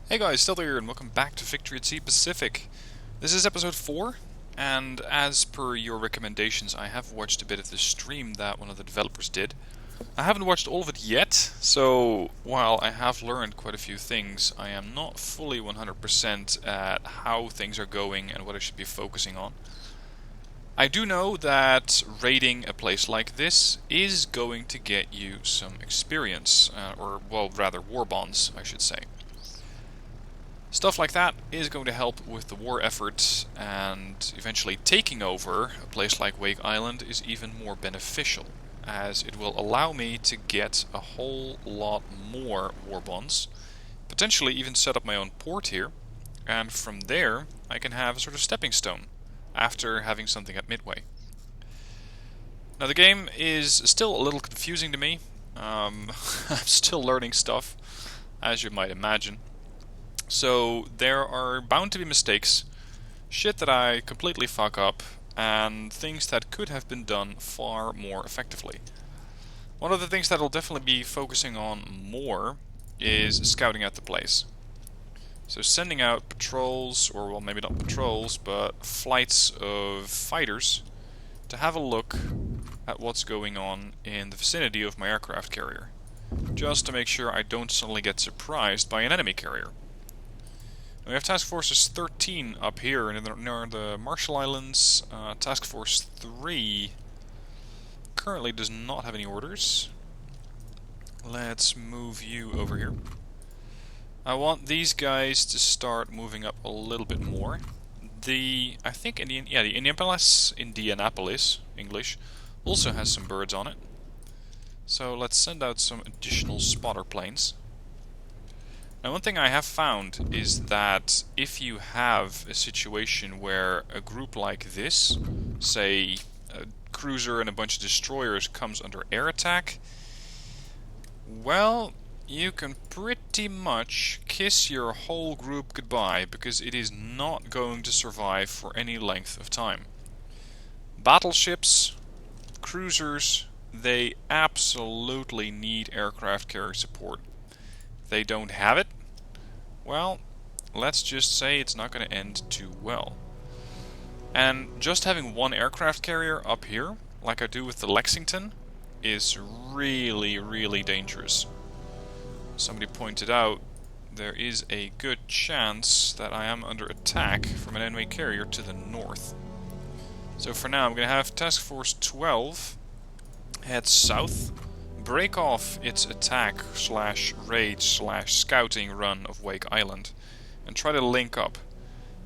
Hey guys, still here, and welcome back to Victory at Sea Pacific. This is episode 4, and as per your recommendations, I have watched a bit of the stream that one of the developers did. I haven't watched all of it yet, so while I have learned quite a few things, I am not fully 100% at how things are going and what I should be focusing on. I do know that raiding a place like this is going to get you some experience, or, well, rather, war bonds, I should say. Stuff like that is going to help with the war effort, and eventually taking over a place like Wake Island is even more beneficial, as it will allow me to get a whole lot more war bonds, potentially even set up my own port here, and from there I can have a sort of stepping stone after having something at Midway. Now the game is still a little confusing to me. I'm still learning stuff, as you might imagine. So there are bound to be mistakes, shit that I completely fuck up, and things that could have been done far more effectively. One of the things that I'll definitely be focusing on more is scouting out the place. So sending out patrols, or well, maybe not patrols, but flights of fighters to have a look at what's going on in the vicinity of my aircraft carrier, just to make sure I don't suddenly get surprised by an enemy carrier. We have Task Forces 13 up here near the Marshall Islands. Task Force 3 currently does not have any orders. Let's move you over here. I want these guys to start moving up a little bit more. The Indianapolis English also has some birds on it. So let's send out some additional spotter planes. Now, one thing I have found is that if you have a situation where a group like this, say a cruiser and a bunch of destroyers, comes under air attack, well, you can pretty much kiss your whole group goodbye, because it is not going to survive for any length of time. Battleships, cruisers, they absolutely need aircraft carrier support. They don't have it, well, let's just say it's not going to end too well. And just having one aircraft carrier up here, like I do with the Lexington, is really, really dangerous. Somebody pointed out there is a good chance that I am under attack from an enemy carrier to the north. So for now, I'm going to have Task Force 12 head south, break off its attack / raid / scouting run of Wake Island, and try to link up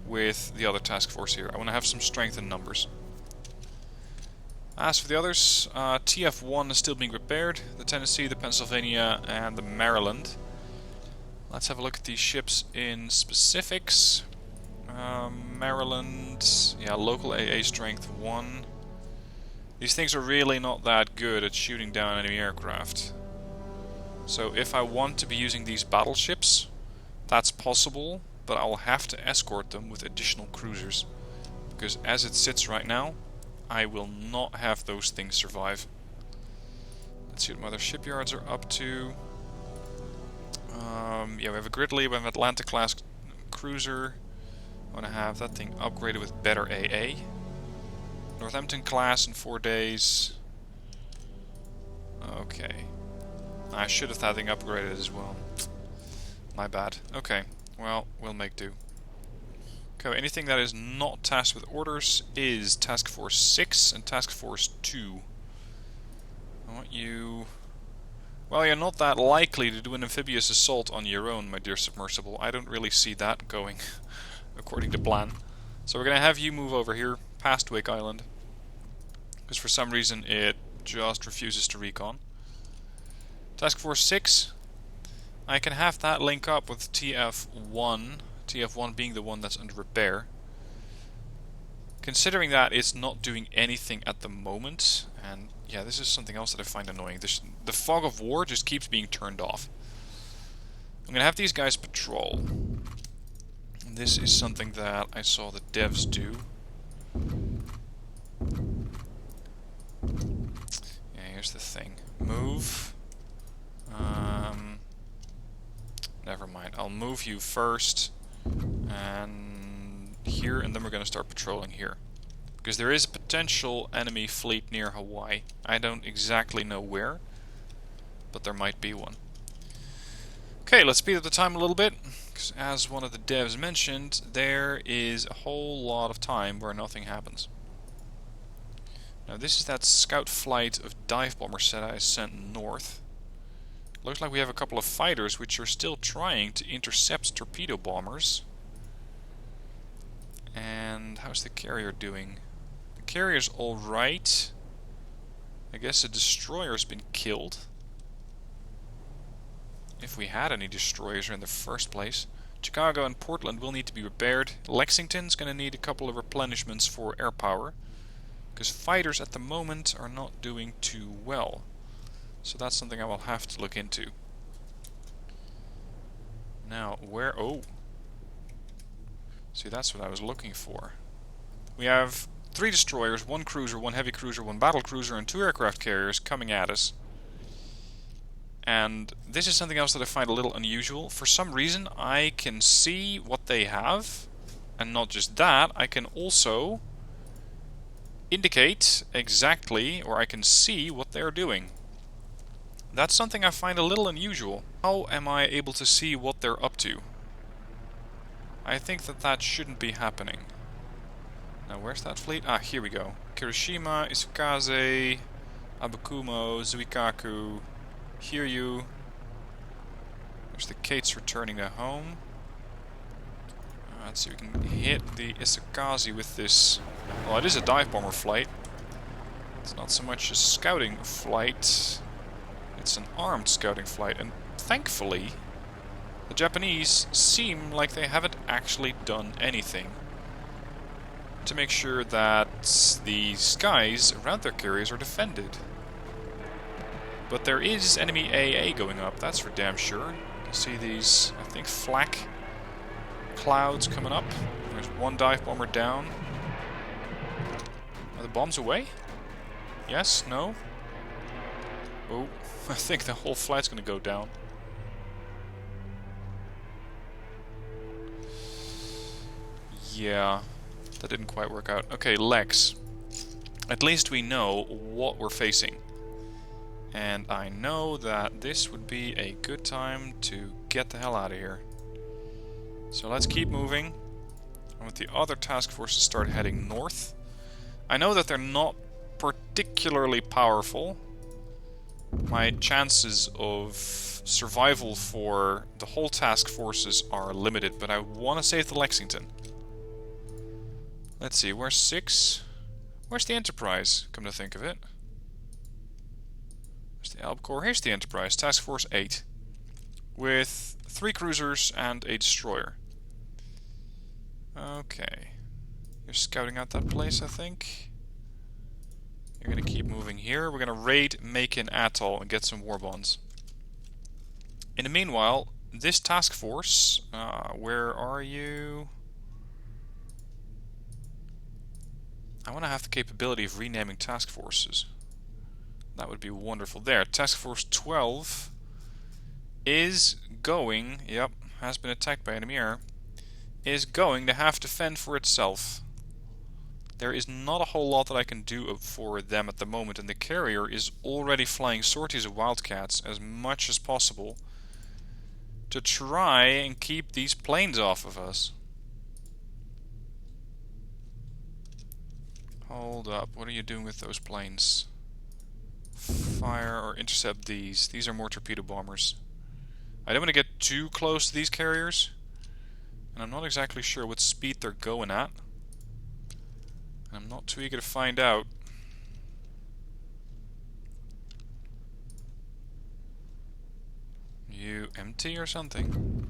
with the other task force here. I want to have some strength in numbers. As for the others, TF1 is still being repaired, the Tennessee, the Pennsylvania, and the Maryland. Let's have a look at these ships in specifics. Maryland, yeah, local AA strength 1. These things are really not that good at shooting down enemy aircraft. So if I want to be using these battleships, that's possible, but I'll have to escort them with additional cruisers. Because as it sits right now, I will not have those things survive. Let's see what my other shipyards are up to. Yeah, we have a Gridley, we have an Atlantic class cruiser. I want to have that thing upgraded with better AA. Northampton class in 4 days. Okay. I should have that thing upgraded as well. My bad. Okay, well, we'll make do. Okay, anything that is not tasked with orders is Task Force 6 and Task Force 2. I want you... Well, you're not that likely to do an amphibious assault on your own, my dear submersible. I don't really see that going according to plan. So we're going to have you move over here, past Wake Island, because for some reason it just refuses to recon. Task Force 6, I can have that link up with TF1, TF1 being the one that's under repair. Considering that it's not doing anything at the moment, and yeah, this is something else that I find annoying. The fog of war just keeps being turned off. I'm going to have these guys patrol. This is something that I saw the devs do. Yeah, here's the thing. Move. never mind. I'll move you first and here, and then we're going to start patrolling here. Because there is a potential enemy fleet near Hawaii. I don't exactly know where, but there might be one. Okay, let's speed up the time a little bit. Because as one of the devs mentioned, there is a whole lot of time where nothing happens. Now this is that scout flight of dive bombers that I sent north. Looks like we have a couple of fighters which are still trying to intercept torpedo bombers. And how's the carrier doing? The carrier's alright. I guess the destroyer's been killed. If we had any destroyers in the first place. Chicago and Portland will need to be repaired. Lexington's going to need a couple of replenishments for air power. Because fighters at the moment are not doing too well. So that's something I will have to look into. Now, where... oh. See, that's what I was looking for. We have 3 destroyers, 1 cruiser, 1 heavy cruiser, 1 battle cruiser, and 2 aircraft carriers coming at us. And this is something else that I find a little unusual. For some reason, I can see what they have. And not just that, I can also indicate exactly, or I can see what they're doing. That's something I find a little unusual. How am I able to see what they're up to? I think that that shouldn't be happening. Now where's that fleet? Ah, here we go. Kirishima, Isukaze, Abakumo, Zuikaku, Hiryu. There's the Kates returning to home. Let's see, we can hit the Isukaze with this. Well, it is a dive bomber flight. It's not so much a scouting flight. It's an armed scouting flight. And thankfully, the Japanese seem like they haven't actually done anything to make sure that the skies around their carriers are defended. But there is enemy AA going up, that's for damn sure. You see these, I think, flak clouds coming up. There's 1 dive bomber down. Are the bombs away? Yes? No? Oh, I think the whole flight's gonna go down. Yeah, that didn't quite work out. Okay, Lex. At least we know what we're facing. And I know that this would be a good time to get the hell out of here. So let's keep moving. And with the other task forces start heading north. I know that they're not particularly powerful. My chances of survival for the whole task forces are limited, but I want to save the Lexington. Let's see, where's 6? Where's the Enterprise, come to think of it? There's the Albacore. Here's the Enterprise, Task Force 8. With 3 cruisers and a destroyer. Okay. You're scouting out that place, I think. You're gonna keep moving here. We're gonna raid Macon Atoll and get some war bonds. In the meanwhile, this task force... where are you? I want to have the capability of renaming task forces. That would be wonderful. There, Task Force 12 is going... Yep, has been attacked by enemy air. Is going to have to fend for itself. There is not a whole lot that I can do for them at the moment, and the carrier is already flying sorties of Wildcats as much as possible to try and keep these planes off of us. Hold up, what are you doing with those planes? Fire or intercept these. These are more torpedo bombers. I don't want to get too close to these carriers, and I'm not exactly sure what speed they're going at. I'm not too eager to find out. You empty or something?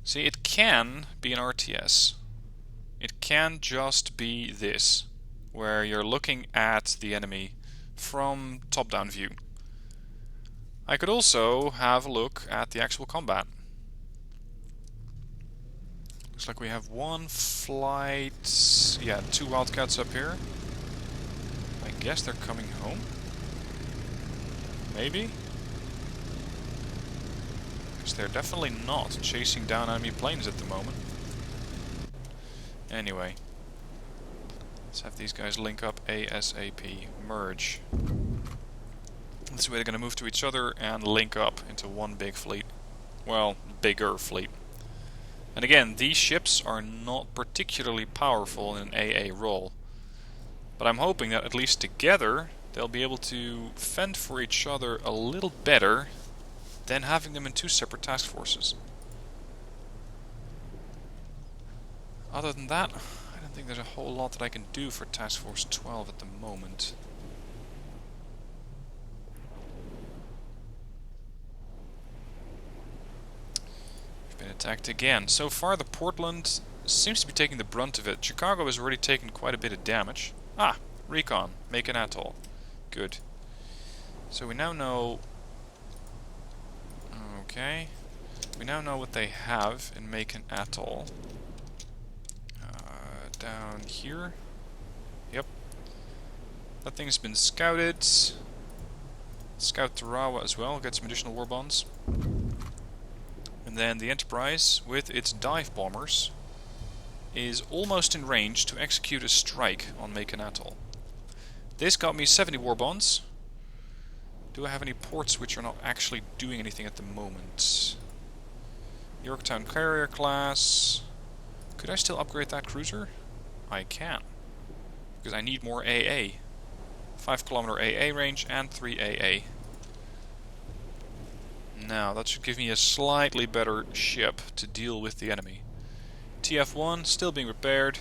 See, it can be an RTS. It can just be this, where you're looking at the enemy from top-down view. I could also have a look at the actual combat. Looks like we have 1 flight... yeah, 2 Wildcats up here. I guess they're coming home. Maybe? Because they're definitely not chasing down enemy planes at the moment. Anyway. Let's have these guys link up ASAP. Merge. This way they're going to move to each other and link up into one big fleet. Well, bigger fleet. And again, these ships are not particularly powerful in an AA role. But I'm hoping that at least together they'll be able to fend for each other a little better than having them in two separate task forces. Other than that, I don't think there's a whole lot that I can do for Task Force 12 at the moment. We've been attacked again. So far the Portland seems to be taking the brunt of it. Chicago has already taken quite a bit of damage. Ah, recon. Make an atoll. Good. So we now know... Okay. We now know what they have in Make an Atoll. Down here. Yep. That thing's been scouted. Scout Tarawa as well, get some additional war bonds. And then the Enterprise, with its dive bombers, is almost in range to execute a strike on Make an Atoll. This got me 70 war bonds. Do I have any ports which are not actually doing anything at the moment? Yorktown Carrier class. Could I still upgrade that cruiser? I can. Because I need more AA. 5 kilometer AA range and 3 AA. Now, that should give me a slightly better ship to deal with the enemy. TF1 still being repaired.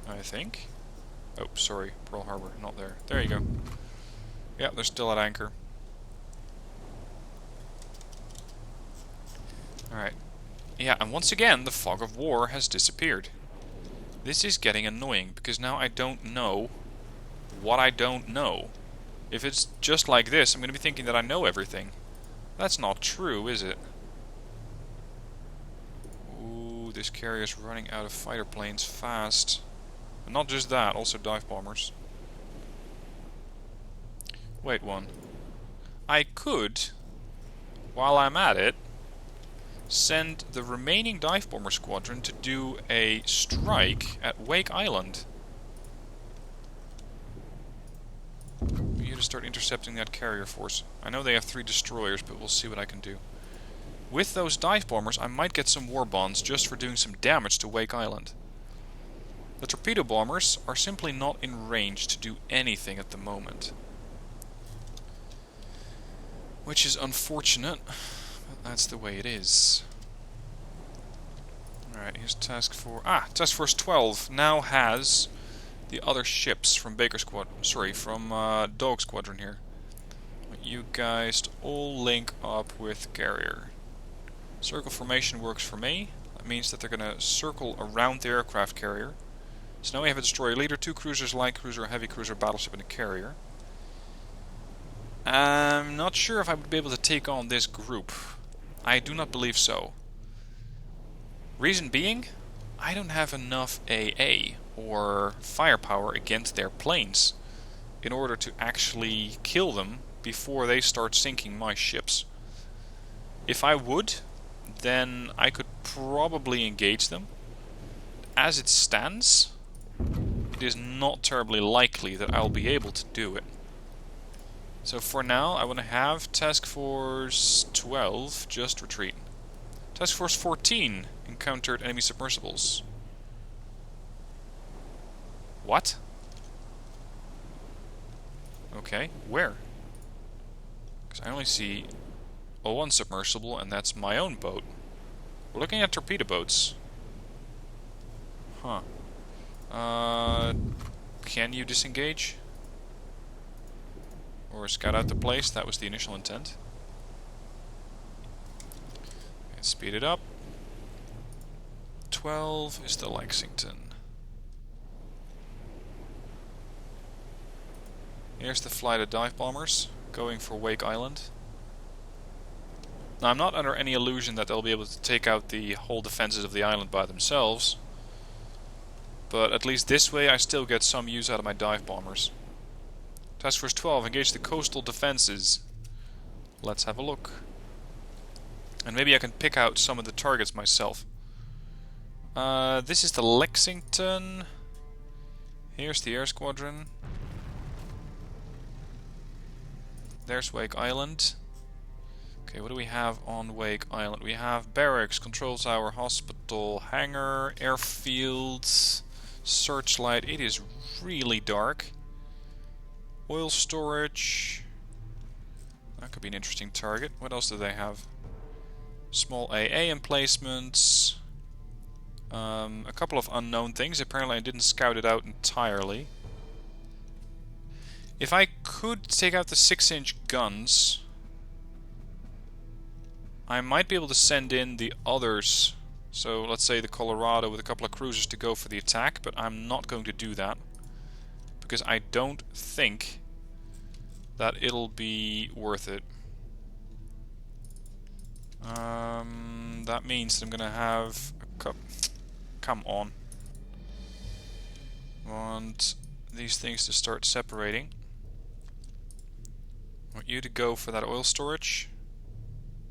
I think. Oh, sorry, Pearl Harbor, not there. There you go. Yeah, they're still at anchor. Alright. Yeah, and once again, the fog of war has disappeared. This is getting annoying, because now I don't know what I don't know. If it's just like this, I'm going to be thinking that I know everything. That's not true, is it? Ooh, this carrier's running out of fighter planes fast. And not just that, also dive bombers. Wait one. I could, while I'm at it, send the remaining dive bomber squadron to do a strike at Wake Island. We need to start intercepting that carrier force. I know they have 3 destroyers, but we'll see what I can do. With those dive bombers, I might get some war bonds just for doing some damage to Wake Island. The torpedo bombers are simply not in range to do anything at the moment. Which is unfortunate, but that's the way it is. Alright, here's Task Force... Task Force 12 now has the other ships from Baker Squad... Sorry, from Dog Squadron here. I want you guys to all link up with Carrier. Circle formation works for me. That means that they're going to circle around the aircraft carrier. So now we have a destroyer leader, 2 cruisers, light cruiser, heavy cruiser, battleship, and a carrier. I'm not sure if I would be able to take on this group. I do not believe so. Reason being, I don't have enough AA or firepower against their planes in order to actually kill them before they start sinking my ships. If I would, then I could probably engage them. As it stands, it is not terribly likely that I'll be able to do it. So for now, I want to have Task Force 12 just retreat. Task Force 14 encountered enemy submersibles. What? Okay, where? Because I only see one submersible, and that's my own boat. We're looking at torpedo boats. Huh. Can you disengage? Or scout out the place? That was the initial intent. And speed it up. 12 is the Lexington. Here's the flight of dive bombers going for Wake Island. Now I'm not under any illusion that they'll be able to take out the whole defenses of the island by themselves. But at least this way I still get some use out of my dive bombers. Task Force 12, engage the coastal defenses. Let's have a look. And maybe I can pick out some of the targets myself. This is the Lexington. Here's the air squadron. There's Wake Island. Okay, what do we have on Wake Island? We have barracks, control tower, hospital, hangar, airfields, searchlight. It is really dark. Oil storage. That could be an interesting target. What else do they have? Small AA emplacements. A couple of unknown things. Apparently I didn't scout it out entirely. If I could take out the 6-inch guns, I might be able to send in the others. So let's say the Colorado with a couple of cruisers to go for the attack, but I'm not going to do that. Because I don't think that it'll be worth it. That means that I'm gonna have a couple... Come on. Want these things to start separating. Want you to go for that oil storage.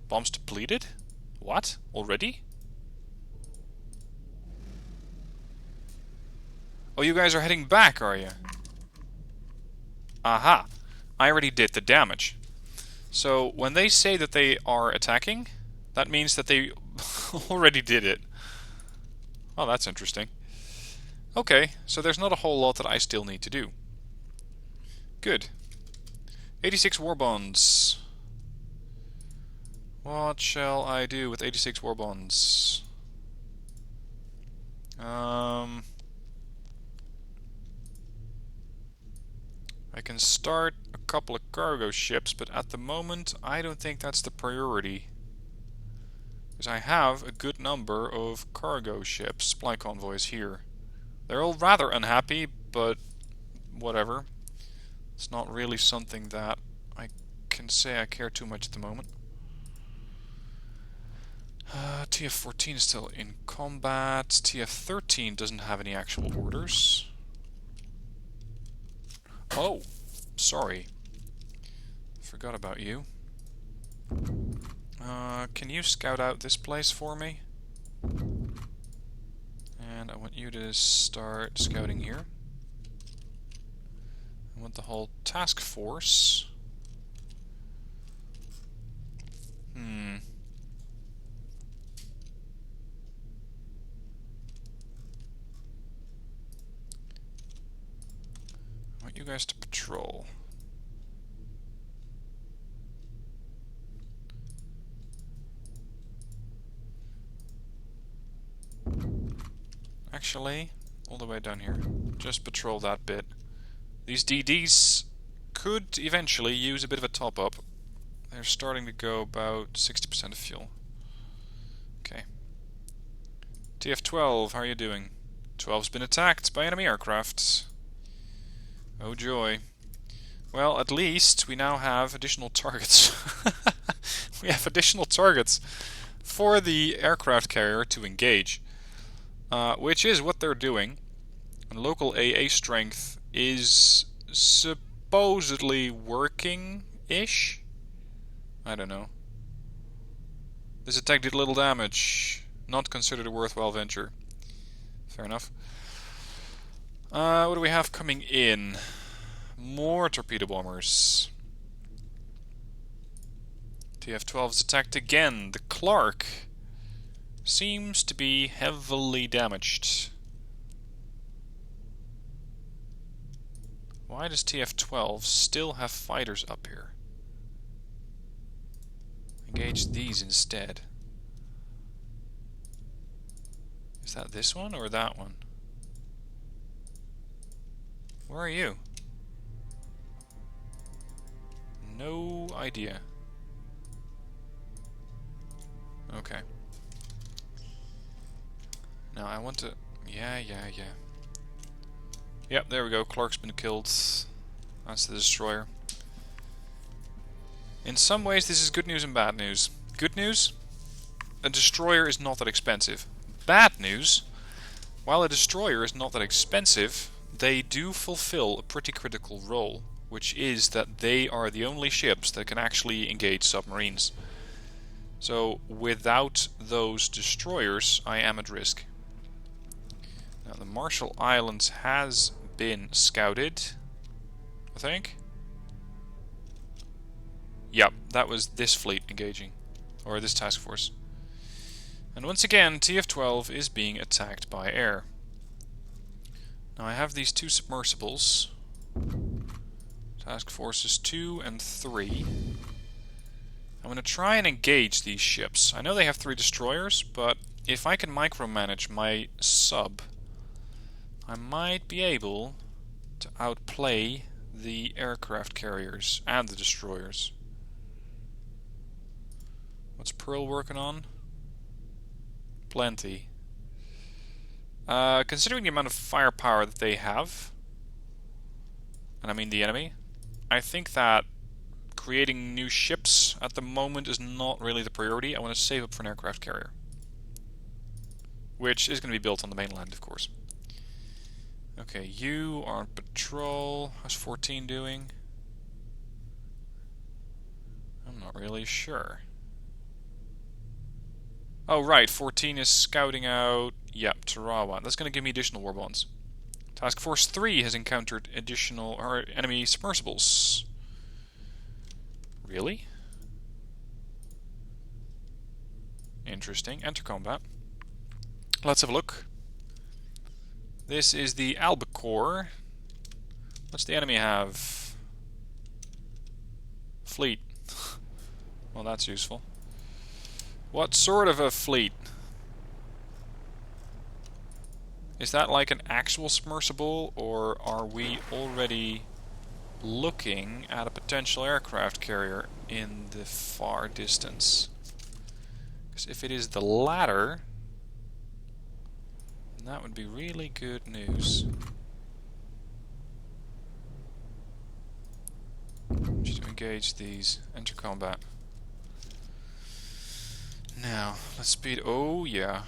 Bombs depleted? What? Already? Oh, you guys are heading back, are you? Aha! I already did the damage. So, when they say that they are attacking, that means that they already did it. Oh, that's interesting. Okay, so there's not a whole lot that I still need to do. Good. 86 war bonds. What shall I do with 86 war bonds? I can start a couple of cargo ships, but at the moment I don't think that's the priority. Because I have a good number of cargo ships, supply convoys here. They're all rather unhappy, but whatever. It's not really something that I can say I care too much at the moment. TF-14 is still in combat. TF-13 doesn't have any actual orders. Oh, sorry. Forgot about you. Can you scout out this place for me? And I want you to start scouting here. I want the whole task force. I want you guys to patrol. Actually, all the way down here. Just patrol that bit. These DDs could eventually use a bit of a top-up. They're starting to go about 60% of fuel. Okay. TF-12, how are you doing? 12's been attacked by enemy aircraft. Oh joy. Well, at least we now have additional targets. We have additional targets for the aircraft carrier to engage. Which is what they're doing. And local AA strength is supposedly working-ish? I don't know. This attack did little damage. Not considered a worthwhile venture. Fair enough. What do we have coming in? More torpedo bombers. TF-12 is attacked again. The Clark seems to be heavily damaged. Why does TF-12 still have fighters up here? Engage these instead. Is that this one or that one? Where are you? No idea. Okay. Now I want to... Yeah. Yep, there we go. Clark's been killed. That's the destroyer. In some ways this is good news and bad news. Good news? A destroyer is not that expensive. Bad news? While a destroyer is not that expensive, they do fulfill a pretty critical role. which is that they are the only ships that can actually engage submarines. So without those destroyers, I am at risk. Now the Marshall Islands has been scouted, I think. Yep, that was this fleet engaging, or this task force. And once again, TF-12 is being attacked by air. Now I have these two submersibles, task forces 2 and 3. I'm going to try and engage these ships. I know they have 3 destroyers, but if I can micromanage my sub, I might be able to outplay the aircraft carriers and the destroyers. What's Pearl working on? Plenty. Considering the amount of firepower that they have, and I mean the enemy, I think that creating new ships at the moment is not really the priority. I want to save up for an aircraft carrier, which is going to be built on the mainland, of course. Okay, you are on patrol. How's 14 doing? I'm not really sure. Oh, right, 14 is scouting out, yep, Tarawa. That's going to give me additional war bonds. Task Force 3 has encountered additional enemy submersibles. Really? Interesting. Enter combat. Let's have a look. This is the Albacore. What's the enemy have? Fleet. Well, that's useful. What sort of a fleet? Is that like an actual submersible, or are we already looking at a potential aircraft carrier in the far distance? Because if it is the latter, that would be really good news. Just to engage these. Enter combat. Now, let's speed. Oh, yeah.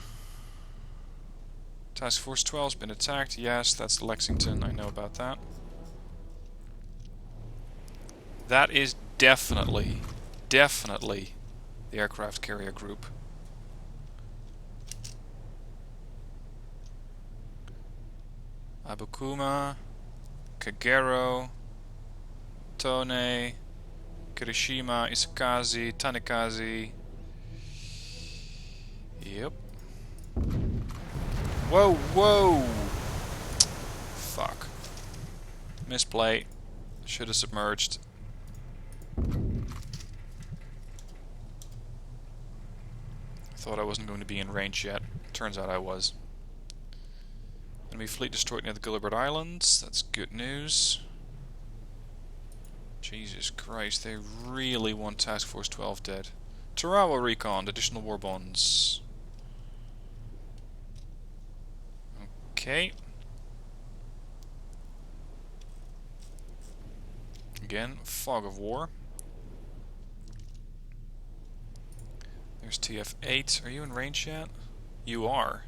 Task Force 12 has been attacked. Yes, that's Lexington. I know about that. That is definitely the aircraft carrier group. Abukuma, Kagero, Tone, Kirishima, Isakazi, Tanikazi. Yep. Whoa, whoa! Fuck. Misplay. Should have submerged. Thought I wasn't going to be in range yet. Turns out I was. Enemy fleet destroyed near the Gilbert Islands. That's good news. Jesus Christ, they really want Task Force 12 dead. Tarawa recon, additional war bonds. Okay. Again, fog of war. There's TF-8. Are you in range yet? You are.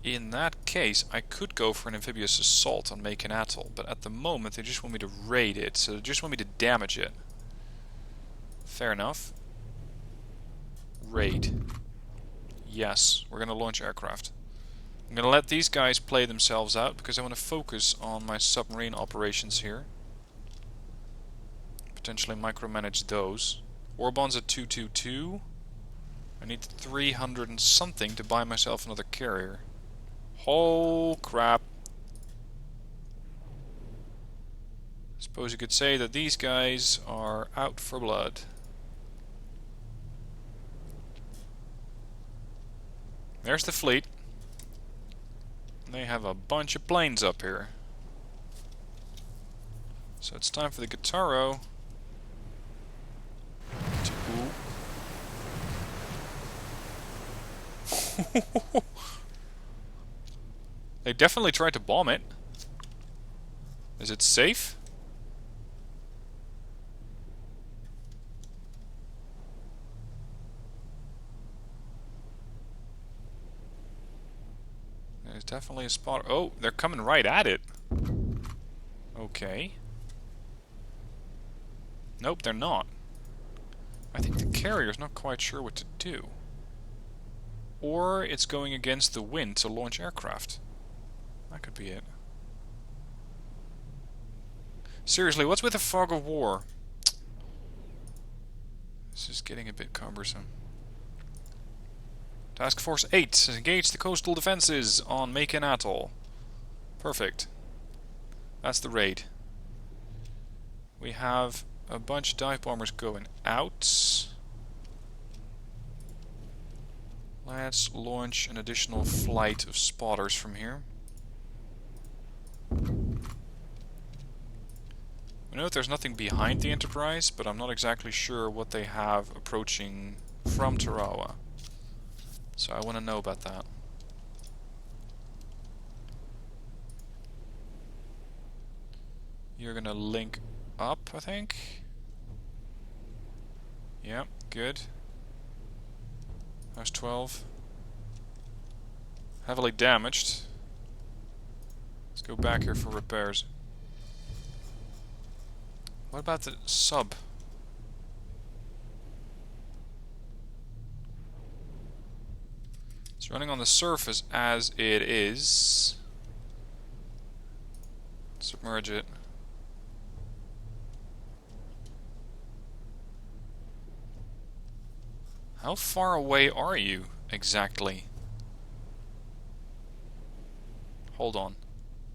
In that case, I could go for an amphibious assault on Macon Atoll, but at the moment they just want me to raid it, so they just want me to damage it. Fair enough. Raid. Yes, we're going to launch aircraft. I'm going to let these guys play themselves out because I want to focus on my submarine operations here. Potentially micromanage those. War bonds at 222. I need 300 and something to buy myself another carrier. Oh crap. Suppose you could say that these guys are out for blood. There's the fleet. They have a bunch of planes up here. So it's time for the Guitarro to... They definitely tried to bomb it. Is it safe? There's definitely a spot. Oh, they're coming right at it. Okay. Nope, they're not. I think the carrier's not quite sure what to do. Or it's going against the wind to launch aircraft. That could be it. Seriously, what's with the fog of war? This is getting a bit cumbersome. Task Force 8 has engaged the coastal defenses on Macon Atoll. Perfect. That's the raid. We have a bunch of dive bombers going out. Let's launch an additional flight of spotters from here. We know that there's nothing behind the Enterprise, but I'm not exactly sure what they have approaching from Tarawa. So I want to know about that. You're gonna link up, I think. Yep, good. How's 12? Heavily damaged. Let's go back here for repairs. What about the sub? It's running on the surface as it is. Submerge it. How far away are you exactly? Hold on.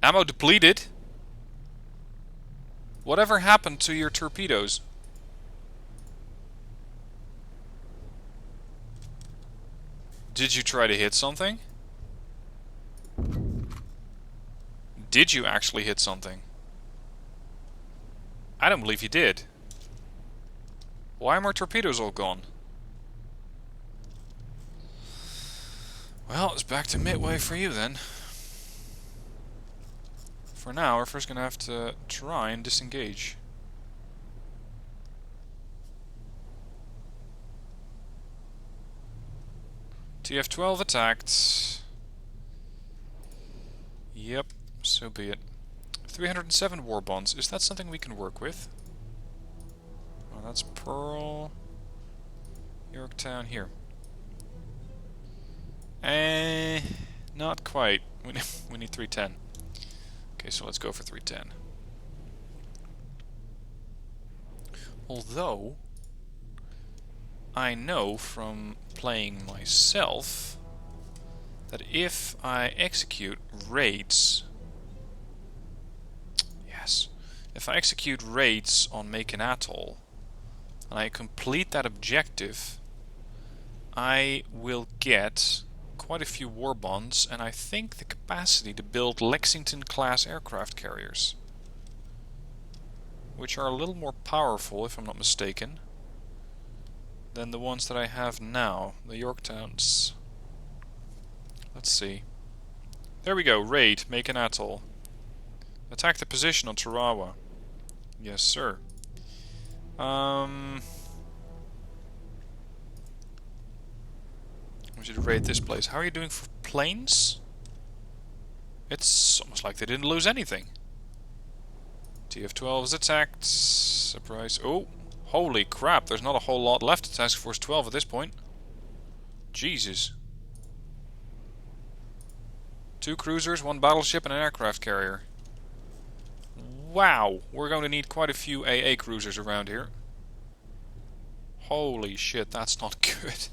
Ammo depleted? Whatever happened to your torpedoes? Did you try to hit something? Did you actually hit something? I don't believe you did. Why are my torpedoes all gone? Well, it's back to midway for you then. For now, we're first gonna have to try and disengage. TF-12 attacked. Yep, so be it. 307 war bonds. Is that something we can work with? Oh, that's Pearl. Yorktown here. Not quite. We need 310. Okay, so let's go for 310. Although, I know from playing myself that if I execute raids... Yes. If I execute raids on Macon Atoll, and I complete that objective, I will get quite a few war bonds, and I think the capacity to build Lexington class aircraft carriers, which are a little more powerful, if I'm not mistaken, than the ones that I have now, the Yorktowns. Let's see. There we go, raid, Macon Atoll. Attack the position on Tarawa. Yes, sir. I want you to raid this place. How are you doing for planes? It's almost like they didn't lose anything. TF-12 is attacked. Surprise. Oh, holy crap. There's not a whole lot left of Task Force 12 at this point. Jesus. 2 cruisers, 1 battleship, and an aircraft carrier. Wow. We're going to need quite a few AA cruisers around here. Holy shit, that's not good.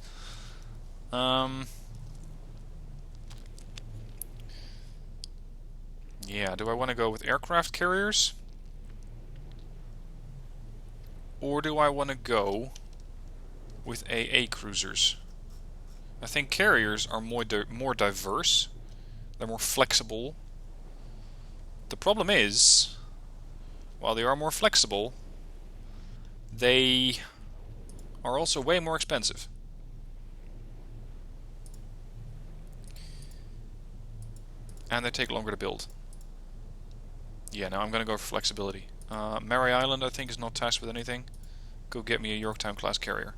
Yeah, do I want to go with aircraft carriers? Or do I want to go with AA cruisers? I think carriers are more diverse. They're more flexible. The problem is, while they are more flexible, they are also way more expensive. And they take longer to build. Yeah, no, I'm going to go for flexibility. Mary Island, I think, is not tasked with anything. Go get me a Yorktown class carrier.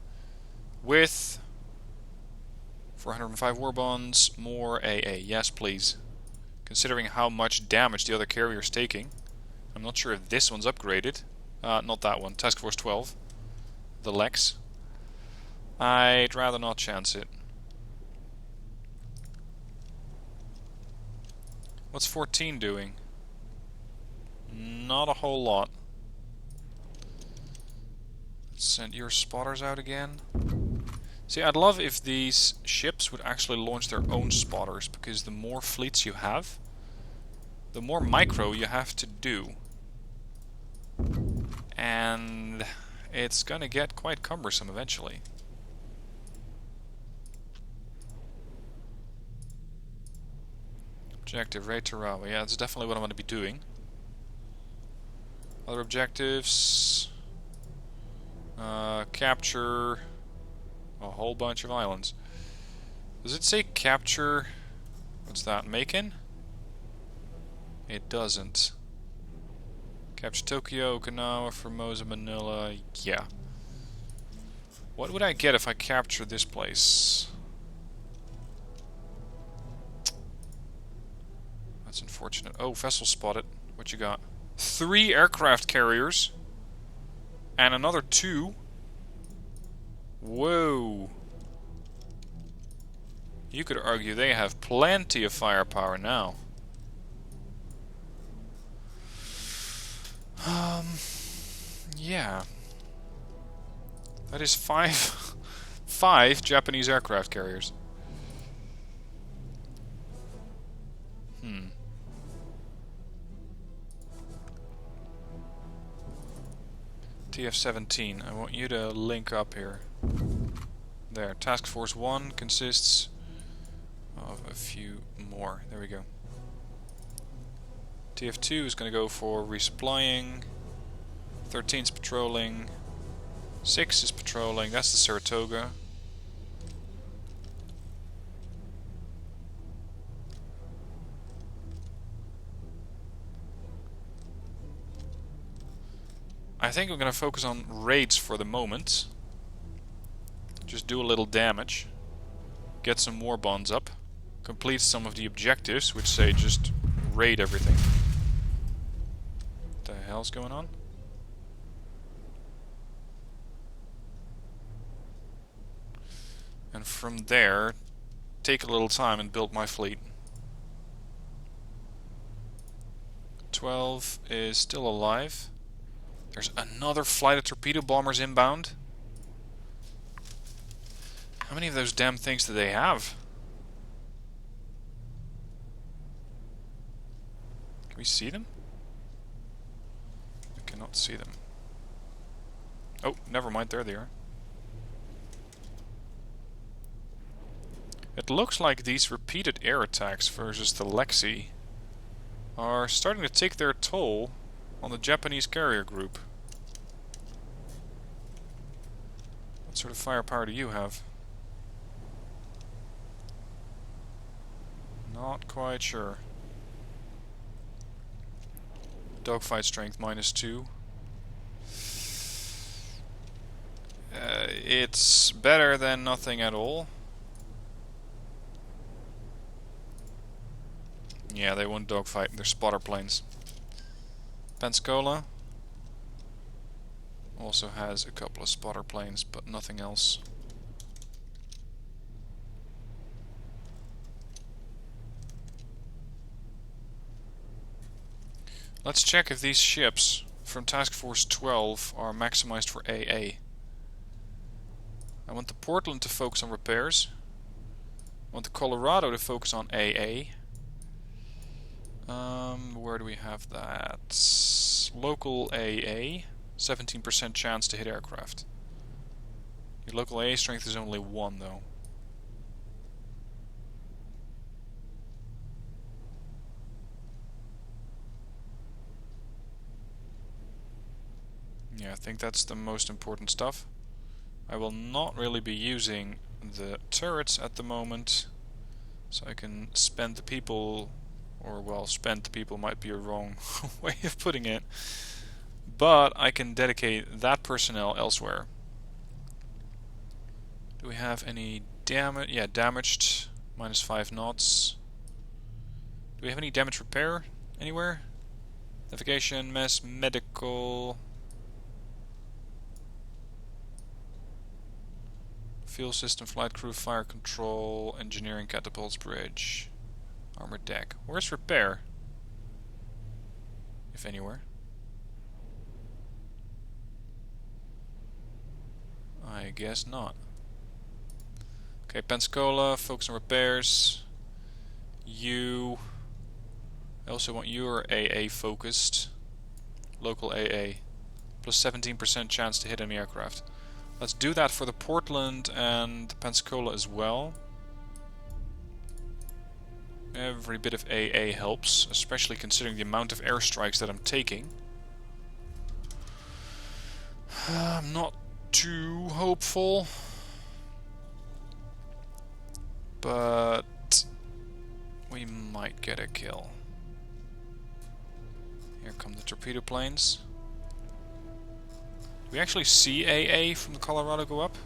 With 405 war bonds, more AA. Yes, please. Considering how much damage the other carrier is taking, I'm not sure if this one's upgraded. Not that one. Task Force 12. The Lex. I'd rather not chance it. What's 14 doing? Not a whole lot. Let's send your spotters out again. See, I'd love if these ships would actually launch their own spotters, because the more fleets you have, the more micro you have to do. And it's gonna get quite cumbersome eventually. Objective, Raid Tarawa. Yeah, that's definitely what I'm gonna be doing. Other objectives... capture a whole bunch of islands. Does it say capture... what's that, Macon? It doesn't. Capture Tokyo, Okinawa, Formosa, Manila... yeah. What would I get if I capture this place? That's unfortunate. Oh, vessel spotted. What you got? 3 aircraft carriers. And another 2. Whoa. You could argue they have plenty of firepower now. Yeah. That is 5 Japanese aircraft carriers. TF-17, I want you to link up here. There, Task Force 1 consists of a few more. There we go. TF2 is going to go for resupplying. 13's patrolling. 6 is patrolling. That's the Saratoga. I think I'm going to focus on raids for the moment. Just do a little damage. Get some war bonds up. Complete some of the objectives, which say just raid everything. What the hell's going on? And from there, take a little time and build my fleet. 12 is still alive. There's another flight of torpedo bombers inbound. How many of those damn things do they have? Can we see them? I cannot see them. Oh, never mind, there they are. It looks like these repeated air attacks versus the Lexi are starting to take their toll on the Japanese carrier group. What sort of firepower do you have? Not quite sure. Dogfight strength -2. It's better than nothing at all. Yeah, they won't dogfight. They're spotter planes. Pensacola also has a couple of spotter planes, but nothing else. Let's check if these ships from Task Force 12 are maximized for AA. I want the Portland to focus on repairs. I want the Colorado to focus on AA. Where do we have that? Local AA, 17% chance to hit aircraft. Your local AA strength is only 1 though. Yeah, I think that's the most important stuff. I will not really be using the turrets at the moment, so I can spend the people, or well, spend the people might be a wrong way of putting it, but I can dedicate that personnel elsewhere. Do we have any damage? Yeah, damaged, -5 knots. Do we have any damage repair anywhere? Navigation, mess, medical... Fuel system, flight crew, fire control, engineering, catapults, bridge, armored deck. Where's repair? If anywhere. I guess not. Okay, Pensacola, focus on repairs. You. I also want your AA focused. Local AA. Plus 17% chance to hit enemy aircraft. Let's do that for the Portland and Pensacola as well. Every bit of AA helps, especially considering the amount of airstrikes that I'm taking. I'm not too hopeful, but we might get a kill. Here come the torpedo planes. Do we actually see AA from the Colorado go up?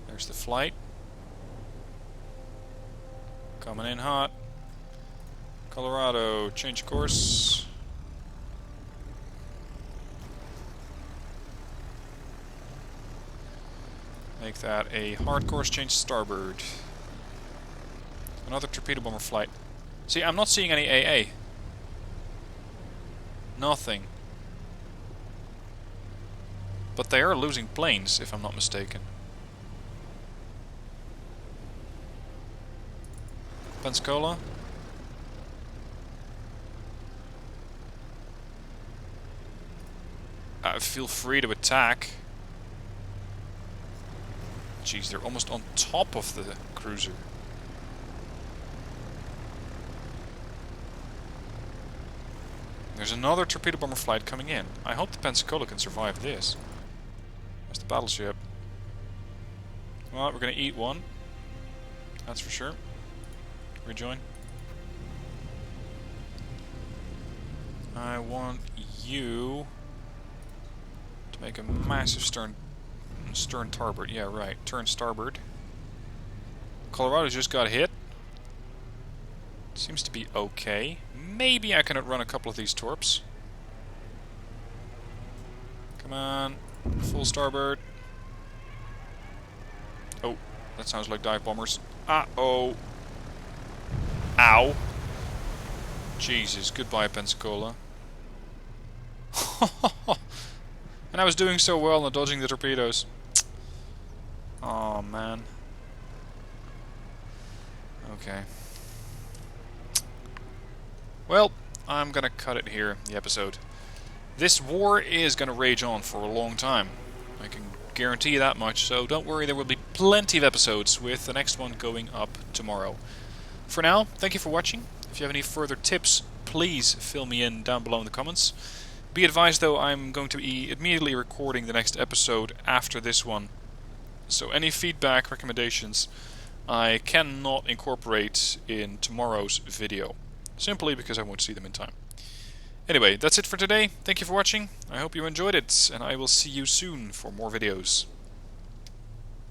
There's the flight. Coming in hot. Colorado, change course. Make that a hard course, change starboard. Another torpedo bomber flight. See, I'm not seeing any AA. Nothing. But they are losing planes, if I'm not mistaken. Pensacola. Feel free to attack. Jeez, they're almost on top of the cruiser. There's another torpedo bomber flight coming in. I hope the Pensacola can survive this. There's the battleship. Well, we're going to eat one. That's for sure. Rejoin. I want you to make a massive stern starboard. Yeah, right. Turn starboard. Colorado just got hit. Seems to be okay. Maybe I can outrun a couple of these torps. Come on. Full starboard. Oh, that sounds like dive bombers. Uh-oh. Ow. Jesus, goodbye Pensacola. And I was doing so well in dodging the torpedoes. Oh man. Okay. Well, I'm gonna cut it here, the episode. This war is gonna rage on for a long time. I can guarantee you that much, so don't worry, there will be plenty of episodes, with the next one going up tomorrow. For now, thank you for watching. If you have any further tips, please fill me in down below in the comments. Be advised though, I'm going to be immediately recording the next episode after this one. So any feedback, recommendations, I cannot incorporate in tomorrow's video. Simply because I won't see them in time. Anyway, that's it for today. Thank you for watching. I hope you enjoyed it, and I will see you soon for more videos.